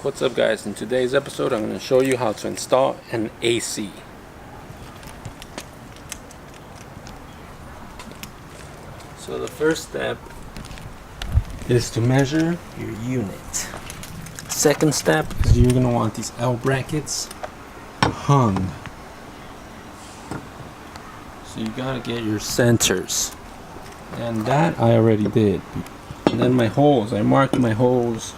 What's up guys? In today's episode I'm going to show you how to install an AC. So the first step is to measure your unit. Second step is you're going to want these L brackets hung. So you got to get your centers. And that I already did. And then my holes, I marked my holes.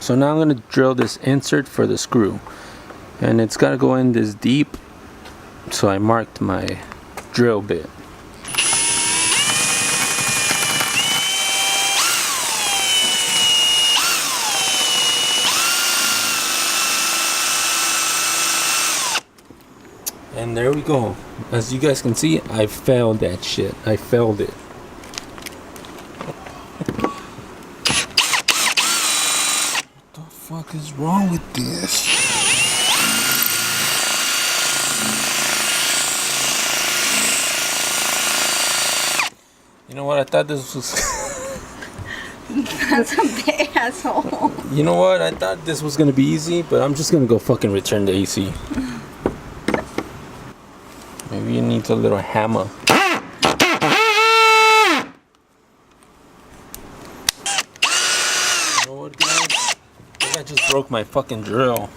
So now I'm going to drill this insert for the screw, and it's got to go in this deep, so I marked my drill bit. And there we go. As you guys can see, I failed that shit. I failed it. What the fuck is wrong with this? You know what? I thought this was That's a big asshole. You know what? I thought this was gonna be easy, but I'm just gonna go fucking return the AC. Maybe it needs a little hammer. You know what, guys? I just broke my fucking drill.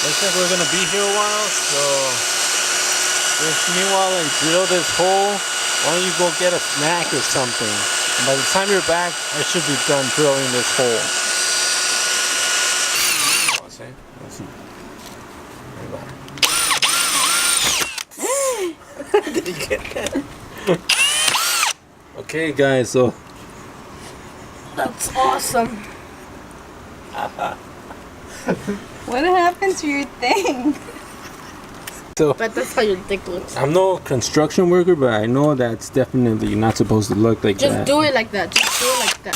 Looks like we're gonna be here a while, so meanwhile I drill this hole, why don't you go get a snack or something? And by the time you're back, I should be done drilling this hole. Did you get that? Okay guys, so That's awesome. What happened to your thing? So But that's how your dick looks. I'm no construction worker, but I know that's definitely not supposed to look like that. Just do it like that. Just do it like that.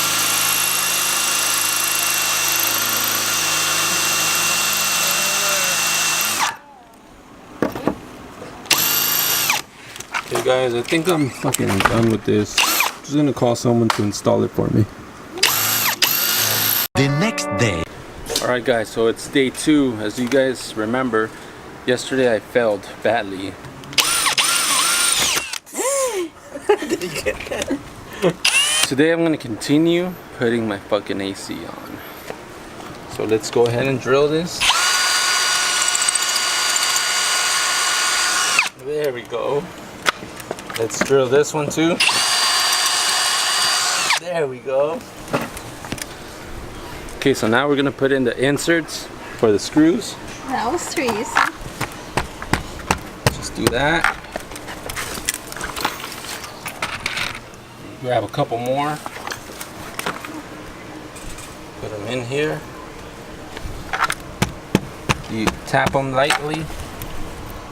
Okay guys, I think I'm fucking done with this. I'm just gonna call someone to install it for me. The next day. Alright guys, so it's day 2. As you guys remember, yesterday I failed badly. Did you get that? Today I'm gonna continue putting my fucking AC on. So let's go ahead and drill this. There we go. Let's drill this one too. There we go. Okay, so now we're gonna put in the inserts for the screws. That was too easy. Just do that. Grab a couple more. Put them in here. You tap them lightly.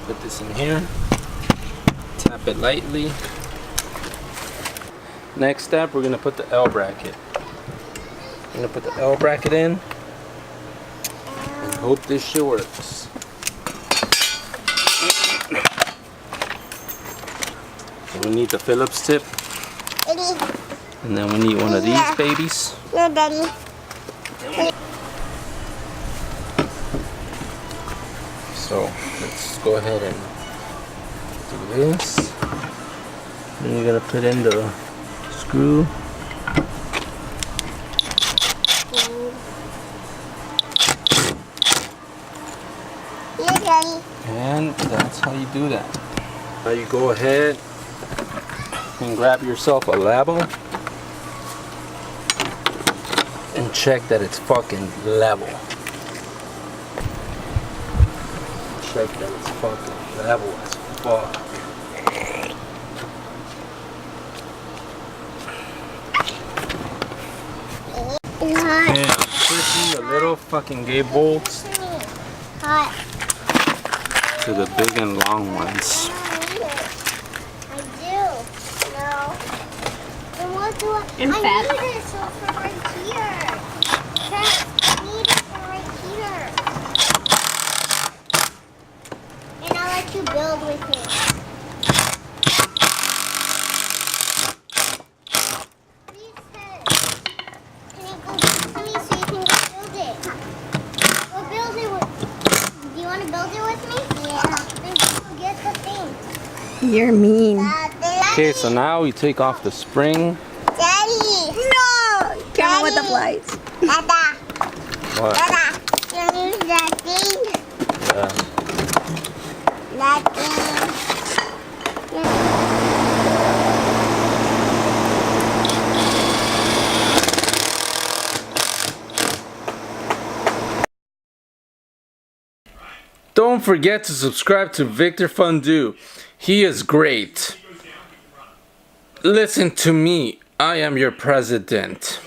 Put this in here. Tap it lightly. Next step, we're gonna put the L bracket. I'm gonna put the L bracket in and hope this shit works. So we need the Phillips tip. Daddy. And then we need one of these babies. No, Daddy. So let's go ahead and do this. Then you're gonna put in the screw. Yeah, Daddy. And that's how you do that. Now you go ahead and grab yourself a level and check that it's fucking level. Check that it's fucking level as fuck. It's hot. And pushing the little fucking gay bolts Hot. to the big and long ones. I do. No. Then what do I? In I fact. need it so for right here. Cat, I need it for right here. And I'll let you build with it. You're mean. Okay, so now we take off the spring. Daddy. No! Careful with the flies. Dada. What? Dada. You use that thing. Yeah. That thing. Don't forget to subscribe to Victor Fondue. He is great. Listen to me. I am your president.